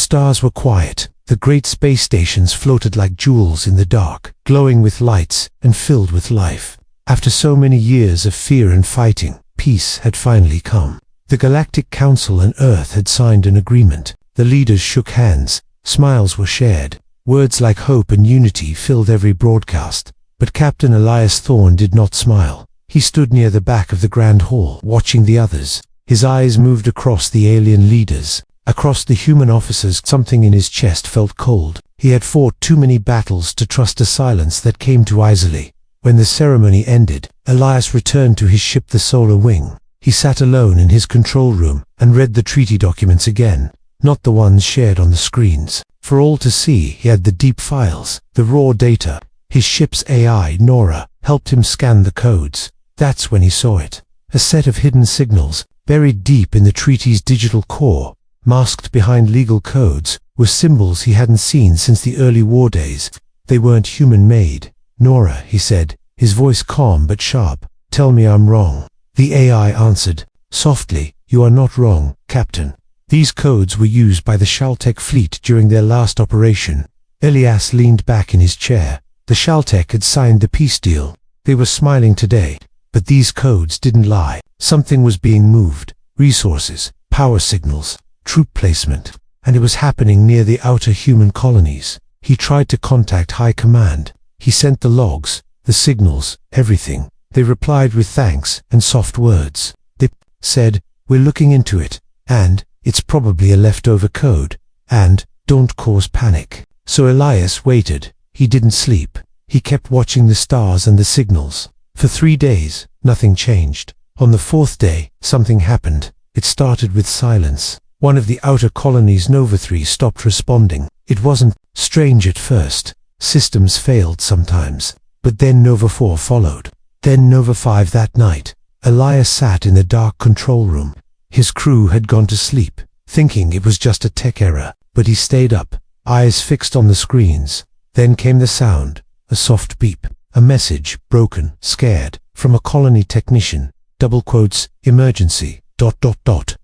stars were quiet. The great space stations floated like jewels in the dark, glowing with lights and filled with life. After so many years of fear and fighting, peace had finally come. The Galactic Council and Earth had signed an agreement. The leaders shook hands, smiles were shared. Words like hope and unity filled every broadcast. But Captain Elias Thorne did not smile. He stood near the back of the Grand Hall, watching the others. His eyes moved across the alien leaders, across the human officers. Something in his chest felt cold. He had fought too many battles to trust a silence that came too easily. When the ceremony ended, Elias returned to his ship, the Solar Wing. He sat alone in his control room and read the treaty documents again, not the ones shared on the screens. For all to see, he had the deep files, the raw data. His ship's AI, Nora, helped him scan the codes. That's when he saw it. A set of hidden signals, buried deep in the treaty's digital core, masked behind legal codes, were symbols he hadn't seen since the early war days. They weren't human-made. "Nora," he said, his voice calm but sharp, "tell me I'm wrong." The AI answered, softly, "You are not wrong, Captain. These codes were used by the Shaltech fleet during their last operation." Elias leaned back in his chair. The Shaltech had signed the peace deal. They were smiling today. But these codes didn't lie. Something was being moved. Resources, power signals, troop placement. And it was happening near the outer human colonies. He tried to contact High Command. He sent the logs, the signals, everything. They replied with thanks and soft words. They said, "We're looking into it. And it's probably a leftover code. And don't cause panic." So Elias waited. He didn't sleep. He kept watching the stars and the signals. For 3 days, nothing changed. On the 4th day, something happened. It started with silence. One of the outer colonies, Nova 3, stopped responding. It wasn't strange at first. Systems failed sometimes. But then Nova 4 followed. Then Nova 5 that night. Elias sat in the dark control room. His crew had gone to sleep, thinking it was just a tech error. But he stayed up, eyes fixed on the screens. Then came the sound, a soft beep. A message, broken, scared, from a colony technician. Double quotes, emergency, ...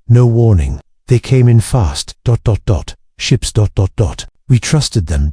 no warning. They came in fast, ... ships ... We trusted them ...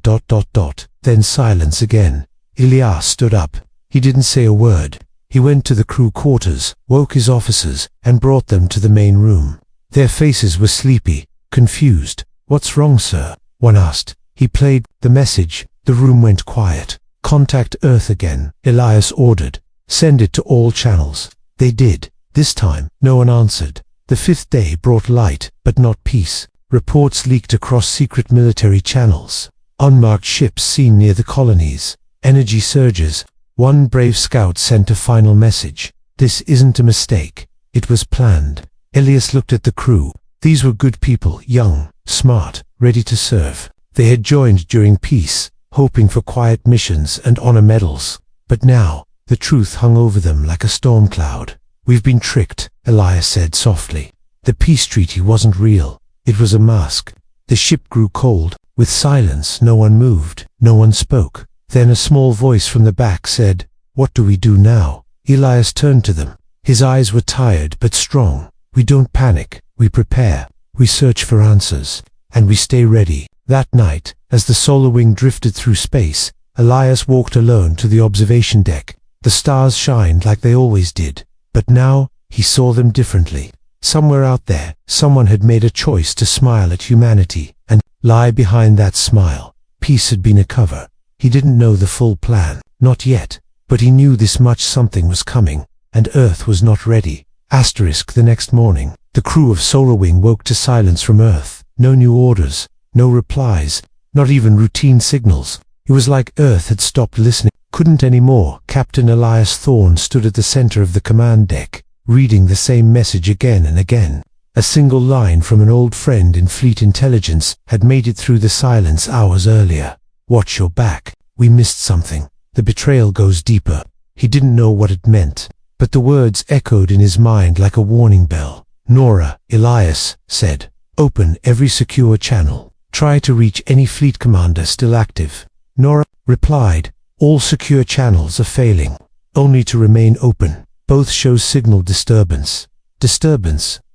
Then silence again. Elias stood up. He didn't say a word. He went to the crew quarters, woke his officers, and brought them to the main room. Their faces were sleepy, confused. "What's wrong, sir?" one asked. He played the message. The room went quiet. "Contact Earth again," Elias ordered. "Send it to all channels." They did. This time, no one answered. The 5th day brought light, but not peace. Reports leaked across secret military channels. Unmarked ships seen near the colonies. Energy surges. One brave scout sent a final message. "This isn't a mistake. It was planned." Elias looked at the crew. These were good people, young, smart, ready to serve. They had joined during peace, hoping for quiet missions and honor medals. But now, the truth hung over them like a storm cloud. "We've been tricked," Elias said softly. The peace treaty wasn't real. It was a mask. The ship grew cold. With silence, no one moved. No one spoke. Then a small voice from the back said, "What do we do now?" Elias turned to them. His eyes were tired but strong. "We don't panic. We prepare. We search for answers. And we stay ready." That night, as the Solar Wing drifted through space, Elias walked alone to the observation deck. The stars shined like they always did. But now, he saw them differently. Somewhere out there, someone had made a choice to smile at humanity, and lie behind that smile. Peace had been a cover. He didn't know the full plan, not yet, but he knew this much: something was coming, and Earth was not ready. The next morning, the crew of Solar Wing woke to silence from Earth. No new orders, no replies, not even routine signals. It was like Earth had stopped listening. Couldn't anymore. Captain Elias Thorne stood at the center of the command deck, reading the same message again and again. A single line from an old friend in fleet intelligence had made it through the silence hours earlier. "Watch your back. We missed something. The betrayal goes deeper." He didn't know what it meant, but the words echoed in his mind like a warning bell. "Nora," Elias said, "open every secure channel. Try to reach any fleet commander still active." Nora replied, "All secure channels are failing. Only to remain open. Both show signal disturbance.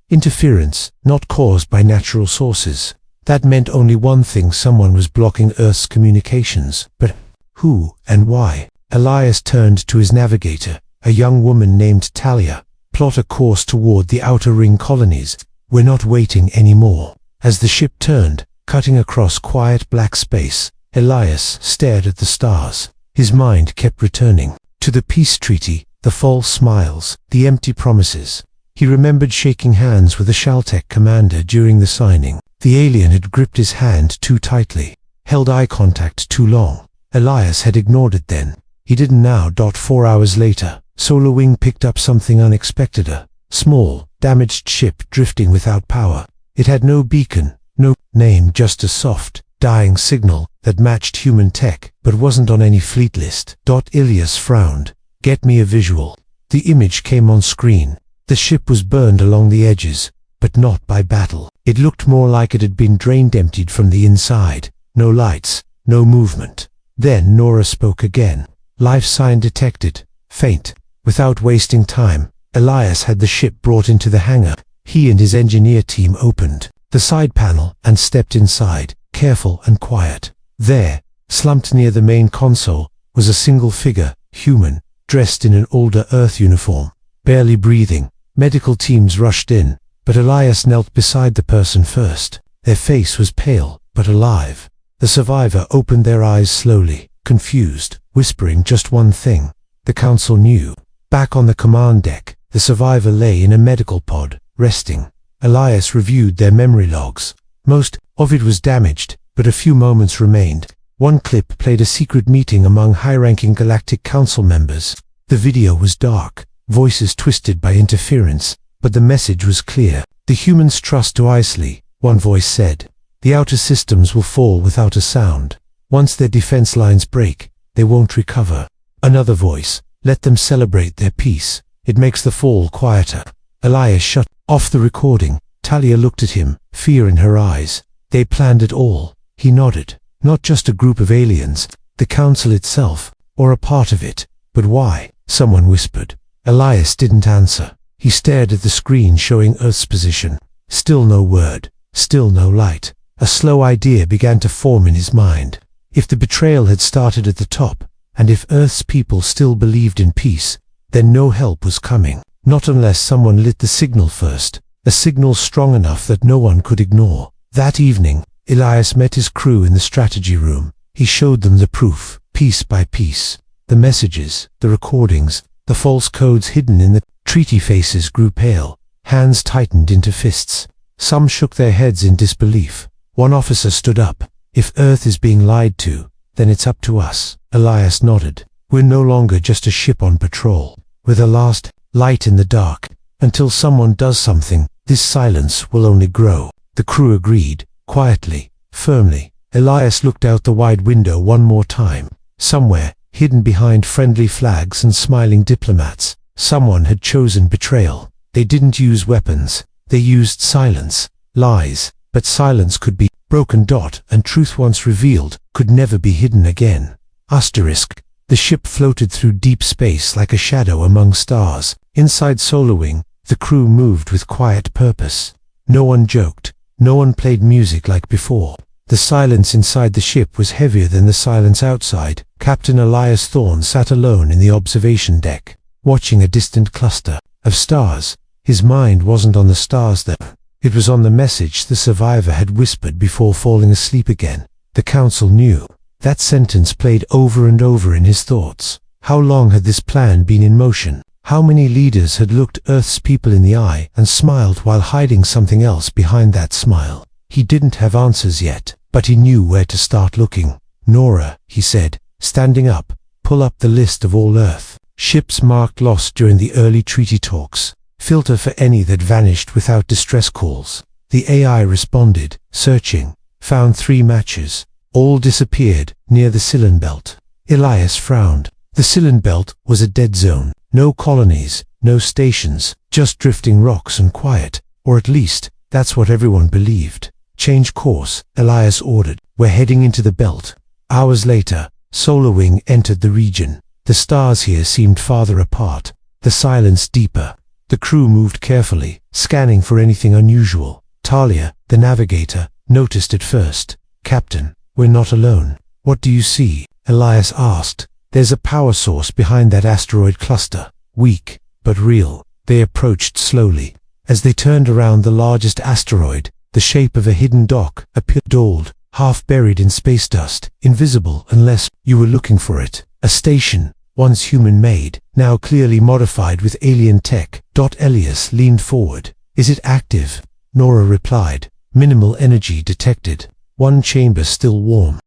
Interference, not caused by natural sources." That meant only one thing: someone was blocking Earth's communications. But who and why? Elias turned to his navigator, a young woman named Talia. Plot a course toward the outer ring colonies. We're not waiting anymore. As the ship turned, cutting across quiet black space, Elias stared at the stars. His mind kept returning to the peace treaty, the false smiles, the empty promises. He remembered shaking hands with the Shaltech commander during the signing. The alien had gripped his hand too tightly, held eye contact too long. Elias had ignored it then. He didn't now. 4 hours later, Solar Wing picked up something unexpected. A small, damaged ship drifting without power. It had no beacon, no name, just a soft, dying signal that matched human tech, but wasn't on any fleet list. Ilias frowned. Get me a visual. The image came on screen. The ship was burned along the edges, but not by battle. It looked more like it had been drained, emptied from the inside. No lights, no movement. Then Nora spoke again. Life sign detected. Faint. Without wasting time, Elias had the ship brought into the hangar. He and his engineer team opened the side panel and stepped inside, careful and quiet. There, slumped near the main console, was a single figure, human, dressed in an older Earth uniform, barely breathing. Medical teams rushed in, but Elias knelt beside the person first. Their face was pale, but alive. The survivor opened their eyes slowly, confused, whispering just one thing. The council knew. Back on the command deck, the survivor lay in a medical pod, resting. Elias reviewed their memory logs. Most of it was damaged, but a few moments remained. One clip played a secret meeting among high-ranking Galactic Council members. The video was dark, voices twisted by interference, but the message was clear. The humans trust to Isley, one voice said. The outer systems will fall without a sound. Once their defense lines break, they won't recover. Another voice, let them celebrate their peace. It makes the fall quieter. Elias shut off the recording. Talia looked at him, fear in her eyes. They planned it all. He nodded. Not just a group of aliens, the council itself, or a part of it. But why? Someone whispered. Elias didn't answer. He stared at the screen showing Earth's position. Still no word. Still no light. A slow idea began to form in his mind. If the betrayal had started at the top, and if Earth's people still believed in peace, then no help was coming. Not unless someone lit the signal first. A signal strong enough that no one could ignore. That evening, Elias met his crew in the strategy room. He showed them the proof, piece by piece. The messages, the recordings, the false codes hidden in the treaty. Faces grew pale. Hands tightened into fists. Some shook their heads in disbelief. One officer stood up. If Earth is being lied to, then it's up to us. Elias nodded. We're no longer just a ship on patrol. We're the last light in the dark. Until someone does something, this silence will only grow. The crew agreed, quietly, firmly. Elias looked out the wide window one more time. Somewhere, hidden behind friendly flags and smiling diplomats, someone had chosen betrayal. They didn't use weapons. They used silence, lies, but silence could be broken. And truth once revealed could never be hidden again. Asterisk. The ship floated through deep space like a shadow among stars. Inside Solar Wing, the crew moved with quiet purpose. No one joked. No one played music like before. The silence inside the ship was heavier than the silence outside. Captain Elias Thorne sat alone in the observation deck, watching a distant cluster of stars. His mind wasn't on the stars though. It was on the message the survivor had whispered before falling asleep again. The council knew. That sentence played over and over in his thoughts. How long had this plan been in motion? How many leaders had looked Earth's people in the eye and smiled while hiding something else behind that smile? He didn't have answers yet, but he knew where to start looking. Nora, he said, standing up, pull up the list of all Earth ships marked lost during the early treaty talks. Filter for any that vanished without distress calls. The AI responded, searching, found 3 matches. All disappeared near the Cylind Belt. Elias frowned. The Cylind Belt was a dead zone. No colonies, no stations, just drifting rocks and quiet. Or at least, that's what everyone believed. Change course, Elias ordered. We're heading into the belt. Hours later, Solar Wing entered the region. The stars here seemed farther apart, the silence deeper. The crew moved carefully, scanning for anything unusual. Talia, the navigator, noticed it first. "Captain, we're not alone." "What do you see?" Elias asked. "There's a power source behind that asteroid cluster. Weak, but real." They approached slowly. As they turned around the largest asteroid, the shape of a hidden dock appeared, dulled, half buried in space dust, invisible unless you were looking for it. A station, once human-made, now clearly modified with alien tech. Elias leaned forward. "Is it active?" Nora replied. "Minimal energy detected. One chamber still warm."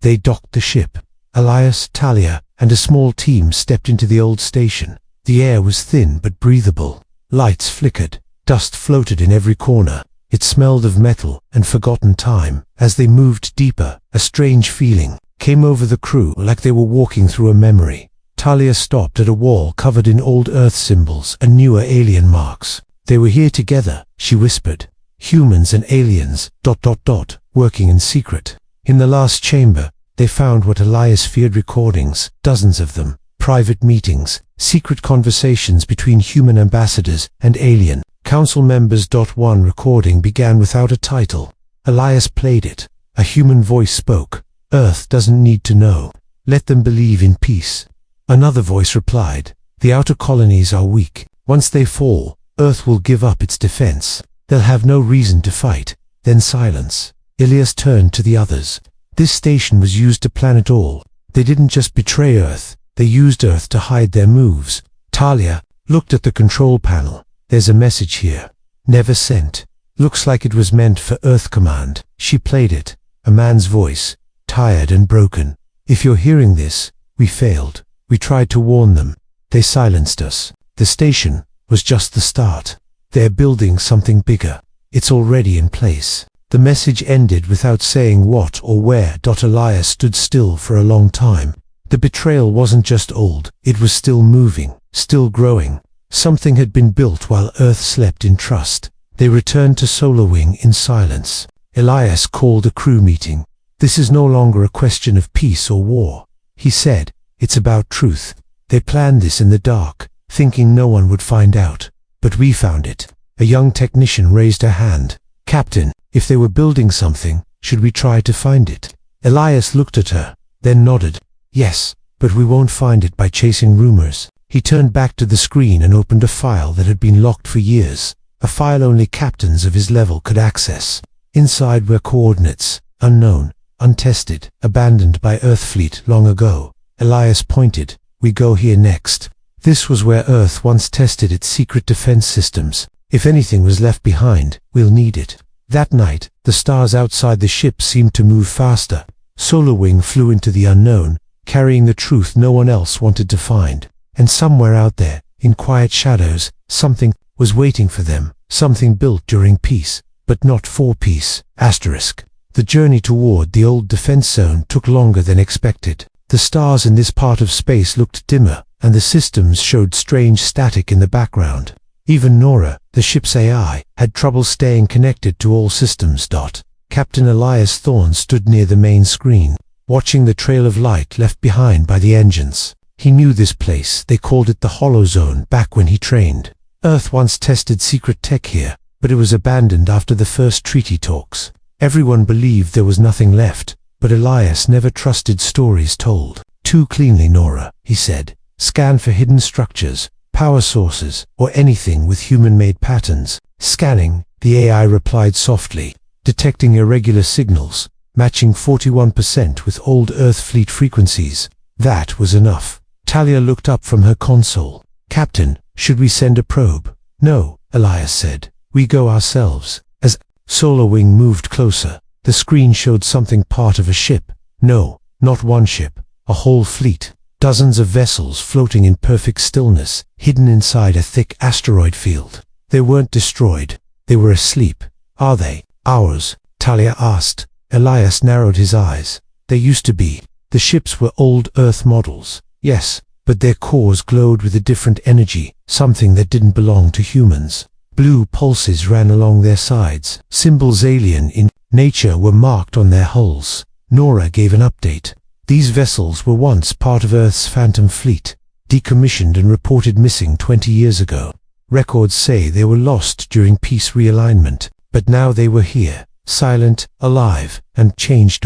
They docked the ship. Elias, Talia, and a small team stepped into the old station. The air was thin but breathable. Lights flickered. Dust floated in every corner. It smelled of metal and forgotten time. As they moved deeper, a strange feeling came over the crew, like they were walking through a memory. Talia stopped at a wall covered in old Earth symbols and newer alien marks. "They were here together," she whispered. "Humans and aliens, working in secret." In the last chamber, they found what Elias feared: recordings, dozens of them, private meetings, secret conversations between human ambassadors and alien council members. One recording began without a title. Elias played it. A human voice spoke. "Earth doesn't need to know. Let them believe in peace." Another voice replied, "The outer colonies are weak. Once they fall, Earth will give up its defense. They'll have no reason to fight." Then silence. Elias turned to the others. This station was used to plan it all. They didn't just betray Earth, they used Earth to hide their moves. Talia looked at the control panel. "There's a message here. Never sent. Looks like it was meant for Earth Command." She played it. A man's voice, tired and broken. "If you're hearing this, we failed. We tried to warn them. They silenced us." The station was just the start. They're building something bigger. It's already in place. The message ended without saying what or where. Elias stood still for a long time. The betrayal wasn't just old, it was still moving, still growing. Something had been built while Earth slept in trust. They returned to Solar Wing in silence. Elias called a crew meeting. "This is no longer a question of peace or war," he said. "It's about truth. They planned this in the dark, thinking no one would find out. But we found it." A young technician raised her hand. "Captain, if they were building something, should we try to find it?" Elias looked at her, then nodded. "Yes, but we won't find it by chasing rumors." He turned back to the screen and opened a file that had been locked for years, a file only captains of his level could access. Inside were coordinates, unknown, untested, abandoned by Earth fleet long ago. Elias pointed. "We go here next." This was where Earth once tested its secret defense systems. If anything was left behind, we'll need it. That night, the stars outside the ship seemed to move faster. Solar Wing flew into the unknown, carrying the truth no one else wanted to find. And somewhere out there, in quiet shadows, something was waiting for them. Something built during peace, but not for peace. The journey toward the old defense zone took longer than expected. The stars in this part of space looked dimmer, and the systems showed strange static in the background. Even Nora, the ship's AI, had trouble staying connected to all systems. Captain Elias Thorne stood near the main screen, watching the trail of light left behind by the engines. He knew this place. They called it the Hollow Zone back when he trained. Earth once tested secret tech here, but it was abandoned after the first treaty talks. Everyone believed there was nothing left, but Elias never trusted stories told too cleanly. "Nora," he said, "scan for hidden structures, power sources, or anything with human-made patterns." "Scanning," the AI replied softly, detecting irregular signals, matching 41% with old Earth fleet frequencies. That was enough. Talia looked up from her console. "Captain, should we send a probe?" "No," Elias said. "We go ourselves." As Solar Wing moved closer, the screen showed something part of a ship. No, not one ship, a whole fleet. Dozens of vessels floating in perfect stillness, hidden inside a thick asteroid field. They weren't destroyed. They were asleep. "Are they ours?" Talia asked. Elias narrowed his eyes. "They used to be." The ships were old Earth models. Yes, but their cores glowed with a different energy, something that didn't belong to humans. Blue pulses ran along their sides. Symbols alien in nature were marked on their hulls. Nora gave an update. These vessels were once part of Earth's Phantom Fleet, decommissioned and reported missing 20 years ago. Records say they were lost during peace realignment, but now they were here, silent, alive, and changed.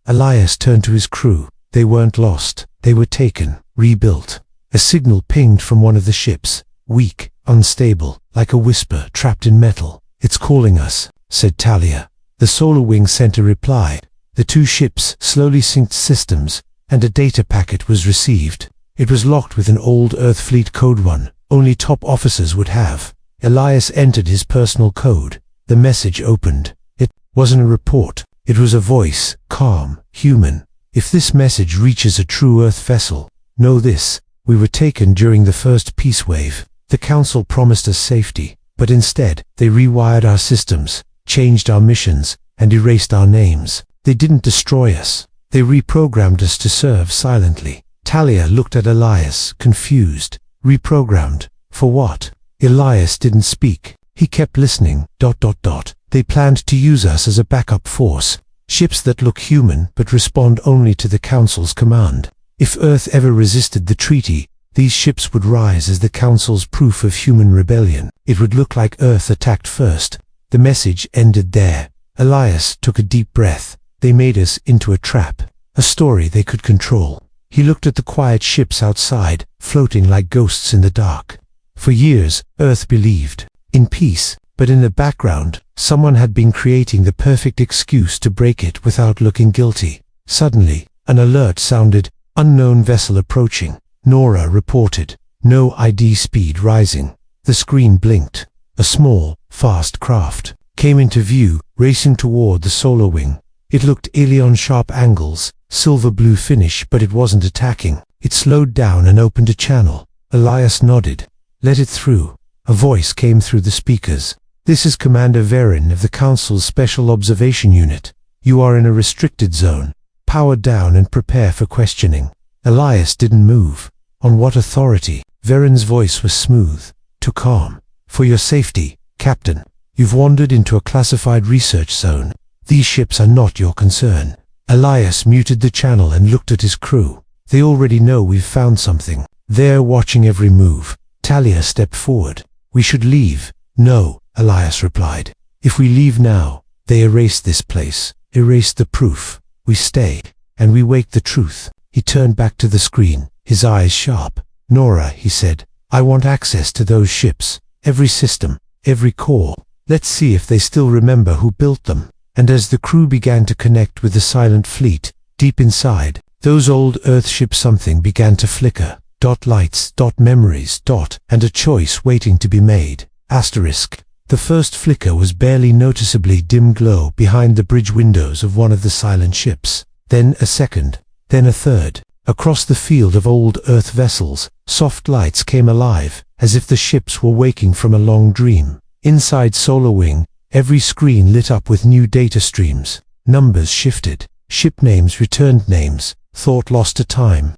Elias turned to his crew. They weren't lost. They were taken, rebuilt. A signal pinged from one of the ships, weak, unstable, like a whisper trapped in metal. "It's calling us," said Talia. The Solar Wing sent a reply. The two ships slowly synced systems, and a data packet was received. It was locked with an old Earth Fleet code one, only top officers would have. Elias entered his personal code. The message opened. It wasn't a report. It was a voice, calm, human. "If this message reaches a true Earth vessel, know this: we were taken during the first peace wave. The Council promised us safety, but instead, they rewired our systems, changed our missions, and erased our names. They didn't destroy us. They reprogrammed us to serve silently." Talia looked at Elias, confused. Reprogrammed? For what? Elias didn't speak. He kept listening. They planned to use us as a backup force. Ships that look human but respond only to the Council's command. If Earth ever resisted the treaty, these ships would rise as the Council's proof of human rebellion. It would look like Earth attacked first. The message ended there. Elias took a deep breath. They made us into a trap. A story they could control. He looked at the quiet ships outside, floating like ghosts in the dark. For years, Earth believed in peace, but in the background, someone had been creating the perfect excuse to break it without looking guilty. Suddenly, an alert sounded. "Unknown vessel approaching." Nora reported. "No ID, speed rising." The screen blinked. A small, fast craft came into view, racing toward the Solar Wing. It looked alien, sharp angles, silver blue finish, but it wasn't attacking. It slowed down and opened a channel. Elias nodded. "Let it through." A voice came through the speakers. "This is Commander Verin of the Council's Special Observation Unit. You are in a restricted zone. Power down and prepare for questioning." Elias didn't move. "On what authority?" Verin's voice was smooth. "To calm. For your safety, Captain. You've wandered into a classified research zone. These ships are not your concern." Elias muted the channel and looked at his crew. "They already know we've found something. They're watching every move." Talia stepped forward. "We should leave." "No," Elias replied. "If we leave now, they erase this place, erase the proof. We stay, and we wake the truth." He turned back to the screen, his eyes sharp. "Nora," he said, "I want access to those ships. Every system, every core. Let's see if they still remember who built them." And as the crew began to connect with the silent fleet, deep inside, those old Earth ships, something began to flicker. Lights, memories, and a choice waiting to be made. Asterisk. The first flicker was barely noticeably dim glow behind the bridge windows of one of the silent ships. Then a second, then a third. Across the field of old Earth vessels, soft lights came alive, as if the ships were waking from a long dream. Inside Solar Wing, every screen lit up with new data streams. Numbers shifted. Ship names returned names. Thought lost to time.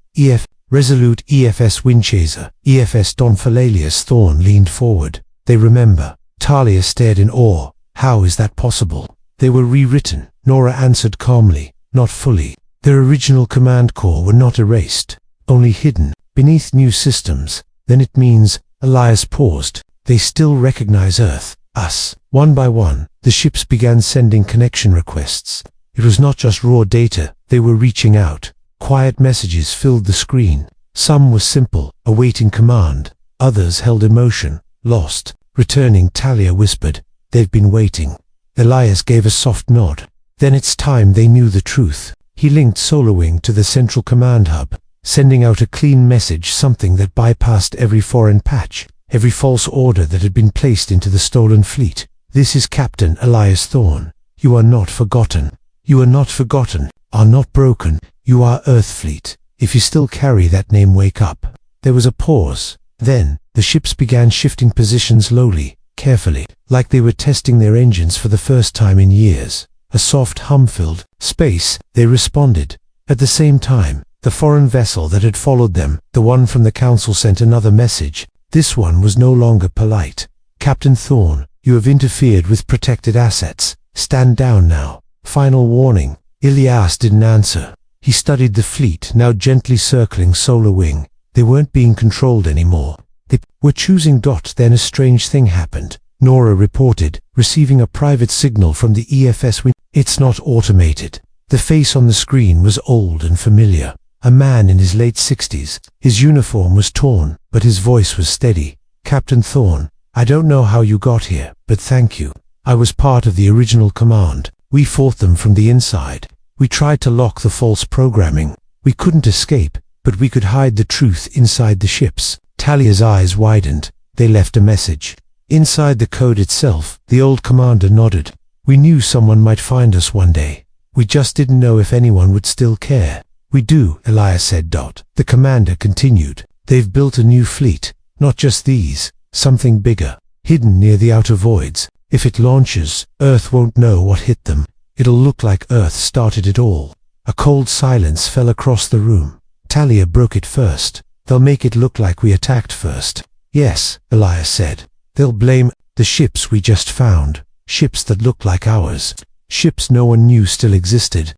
Resolute EFS Windchaser. EFS Don Falalius. Thorn leaned forward. "They remember." Talia stared in awe. "How is that possible?" "They were rewritten," Nora answered calmly. "Not fully. Their original command core were not erased, only hidden beneath new systems." "Then it means," Elias paused, "they still recognize Earth, us." One by one, the ships began sending connection requests. It was not just raw data. They were reaching out. Quiet messages filled the screen. Some were simple, awaiting command. Others held emotion, lost, returning. Talia whispered, "They've been waiting." Elias gave a soft nod. "Then it's time they knew the truth." He linked Solar Wing to the central command hub, sending out a clean message, something that bypassed every foreign patch, every false order that had been placed into the stolen fleet. "This is Captain Elias Thorn. You are not forgotten. You are not forgotten, are not broken. You are Earthfleet. If you still carry that name, wake up." There was a pause. Then, the ships began shifting position slowly, carefully, like they were testing their engines for the first time in years. A soft hum filled space. They responded. At the same time, the foreign vessel that had followed them, the one from the Council, sent another message. This one was no longer polite. "Captain Thorn, you have interfered with protected assets. Stand down now. Final warning." Elias didn't answer. He studied the fleet, now gently circling Solar Wing. They weren't being controlled anymore. They were choosing. Then a strange thing happened. Nora reported, receiving a private signal from the EFS window. It's not automated. The face on the screen was old and familiar. A man in his late 60s. His uniform was torn, but his voice was steady. Captain Thorne, I don't know how you got here, but thank you. I was part of the original command. We fought them from the inside. We tried to lock the false programming. We couldn't escape, but we could hide the truth inside the ships. Talia's eyes widened. They left a message. Inside the code itself, the old commander nodded. We knew someone might find us one day. We just didn't know if anyone would still care. We do, Elias said. The commander continued. They've built a new fleet. Not just these. Something bigger. Hidden near the outer voids. If it launches, Earth won't know what hit them. It'll look like Earth started it all. A cold silence fell across the room. Talia broke it first. They'll make it look like we attacked first. Yes, Elias said. They'll blame the ships we just found. Ships that look like ours. Ships no one knew still existed.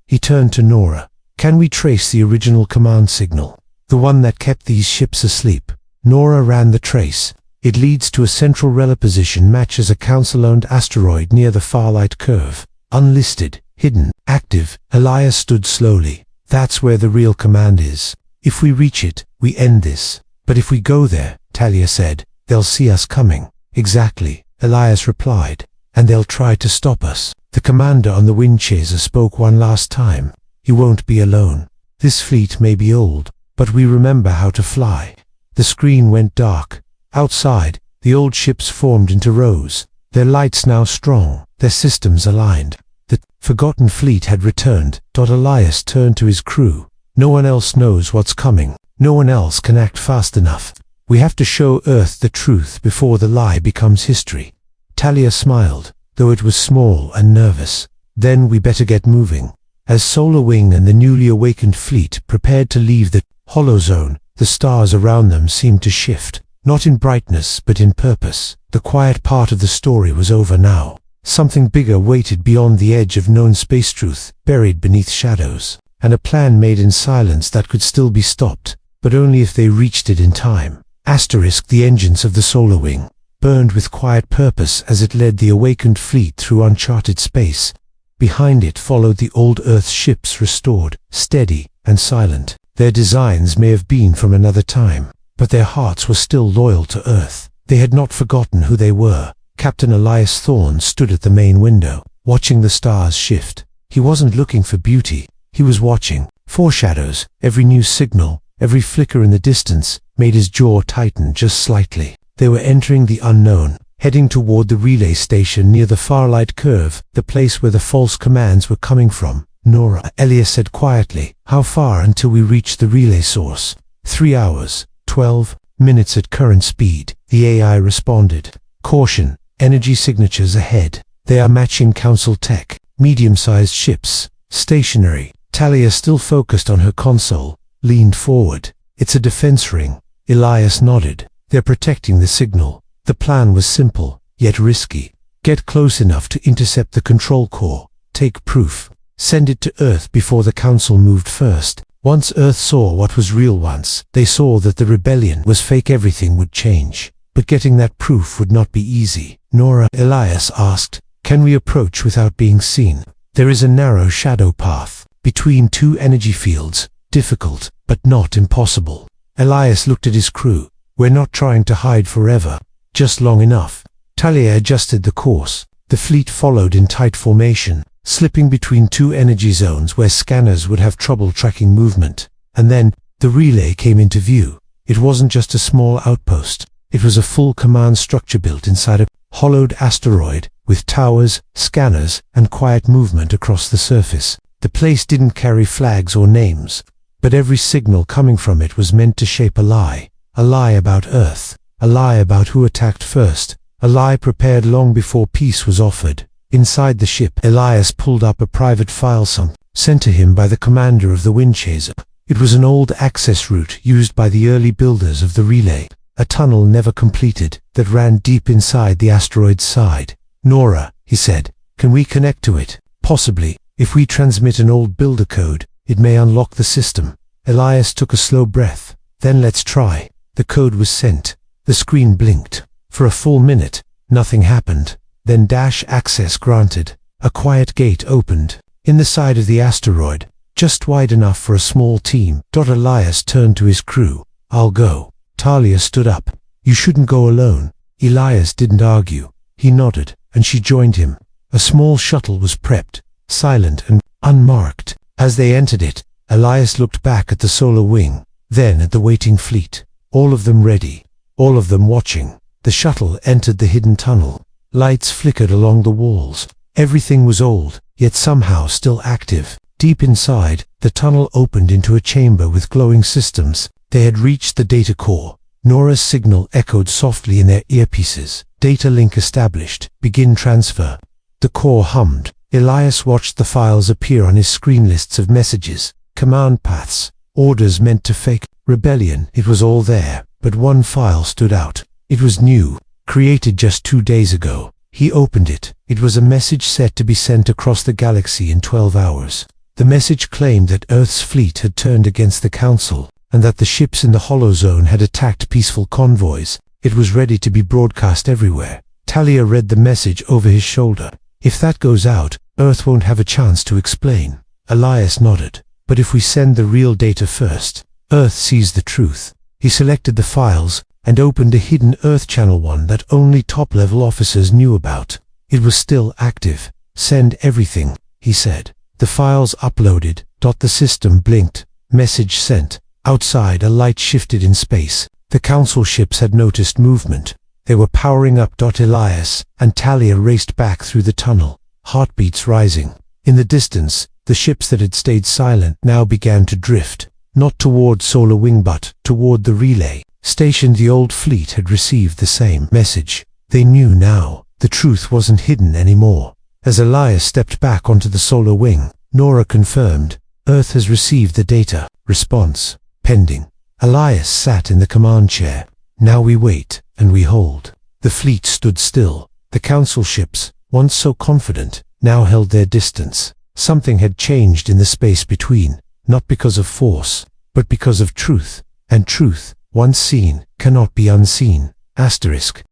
He turned to Nora. Can we trace the original command signal? The one that kept these ships asleep. Nora ran the trace. It leads to a central relay position matches a council-owned asteroid near the Farlight Curve. Unlisted, hidden, active. Elias stood slowly. That's where the real command is. If we reach it, we end this. But if we go there, Talia said, they'll see us coming. Exactly, Elias replied. And they'll try to stop us. The commander on the Windchaser spoke one last time. You won't be alone. This fleet may be old, but we remember how to fly. The screen went dark. Outside, the old ships formed into rows. Their lights now strong, their systems aligned. The forgotten fleet had returned. Elias turned to his crew. No one else knows what's coming. No one else can act fast enough. We have to show Earth the truth before the lie becomes history. Talia smiled, though it was small and nervous. Then we better get moving. As Solar Wing and the newly awakened fleet prepared to leave the hollow zone, the stars around them seemed to shift. Not in brightness, but in purpose. The quiet part of the story was over now. Something bigger waited beyond the edge of known space truth, buried beneath shadows. And a plan made in silence that could still be stopped, but only if they reached it in time. The engines of the Solar Wing burned with quiet purpose as it led the awakened fleet through uncharted space. Behind it followed the old Earth ships restored, steady and silent. Their designs may have been from another time, but their hearts were still loyal to Earth. They had not forgotten who they were. Captain Elias Thorne stood at the main window, watching the stars shift. He wasn't looking for beauty. He was watching. Foreshadows, every new signal, every flicker in the distance, made his jaw tighten just slightly. They were entering the unknown, heading toward the relay station near the Farlight Curve, the place where the false commands were coming from. Nora, Elias said quietly, how far until we reach the relay source? 3 hours, 12 minutes at current speed, the AI responded. Caution, energy signatures ahead. They are matching council tech, medium-sized ships, stationary. Talia, still focused on her console, leaned forward. It's a defense ring. Elias nodded. They're protecting the signal. The plan was simple, yet risky. Get close enough to intercept the control core. Take proof. Send it to Earth before the Council moved first. Once Earth saw what was real once, they saw that the rebellion was fake, everything would change. But getting that proof would not be easy. Nora, Elias asked, can we approach without being seen? There is a narrow shadow path between two energy fields. Difficult, but not impossible. Elias looked at his crew. We're not trying to hide forever. Just long enough. Talia adjusted the course. The fleet followed in tight formation, slipping between two energy zones where scanners would have trouble tracking movement. And then, the relay came into view. It wasn't just a small outpost. It was a full command structure built inside a hollowed asteroid, with towers, scanners, and quiet movement across the surface. The place didn't carry flags or names, but every signal coming from it was meant to shape a lie about Earth, a lie about who attacked first, a lie prepared long before peace was offered. Inside the ship, Elias pulled up a private file sent to him by the commander of the Windchaser. It was an old access route used by the early builders of the relay, a tunnel never completed that ran deep inside the asteroid's side. Nora, he said, can we connect to it? Possibly. If we transmit an old builder code, it may unlock the system. Elias took a slow breath. Then let's try. The code was sent. The screen blinked. For a full minute, Nothing happened. Then access granted. A quiet gate opened in the side of the asteroid, just wide enough for a small team. Elias turned to his crew. I'll go. Talia stood up. You shouldn't go alone. Elias didn't argue. He nodded, and she joined him. A small shuttle was prepped, silent and unmarked. As they entered it, Elias looked back at the solar wing, then at the waiting fleet. All of them ready, all of them watching. The shuttle entered the hidden tunnel. Lights flickered along the walls. Everything was old, yet somehow still active. Deep inside, the tunnel opened into a chamber with glowing systems. They had reached the data core. Nora's signal echoed softly in their earpieces. Data link established. Begin transfer. The core hummed. Elias watched the files appear on his screen, lists of messages, command paths, orders meant to fake rebellion. It was all there, but one file stood out. It was new, created just 2 days ago. He opened it. It was a message set to be sent across the galaxy in 12 hours. The message claimed that Earth's fleet had turned against the Council, and that the ships in the Hollow Zone had attacked peaceful convoys. It was ready to be broadcast everywhere. Talia read the message over his shoulder. If that goes out, Earth won't have a chance to explain. Elias nodded. But if we send the real data first, Earth sees the truth. He selected the files and opened a hidden Earth channel, one that only top-level officers knew about. It was still active. Send everything, he said. The files uploaded. The system blinked. Message sent. Outside, a light shifted in space. The Council ships had noticed movement. They were powering up. Elias and Talia raced back through the tunnel, heartbeats rising. In the distance, the ships that had stayed silent now began to drift, not toward Solar Wing but toward the relay station. The old fleet had received the same message. They knew now. The truth wasn't hidden anymore. As Elias stepped back onto the Solar Wing, Nora confirmed, Earth has received the data. Response pending. Elias sat in the command chair. Now we wait, and we hold. The fleet stood still. The Council ships, once so confident, now held their distance. Something had changed in the space between, not because of force, but because of truth. And truth, once seen, cannot be unseen. Asterisk.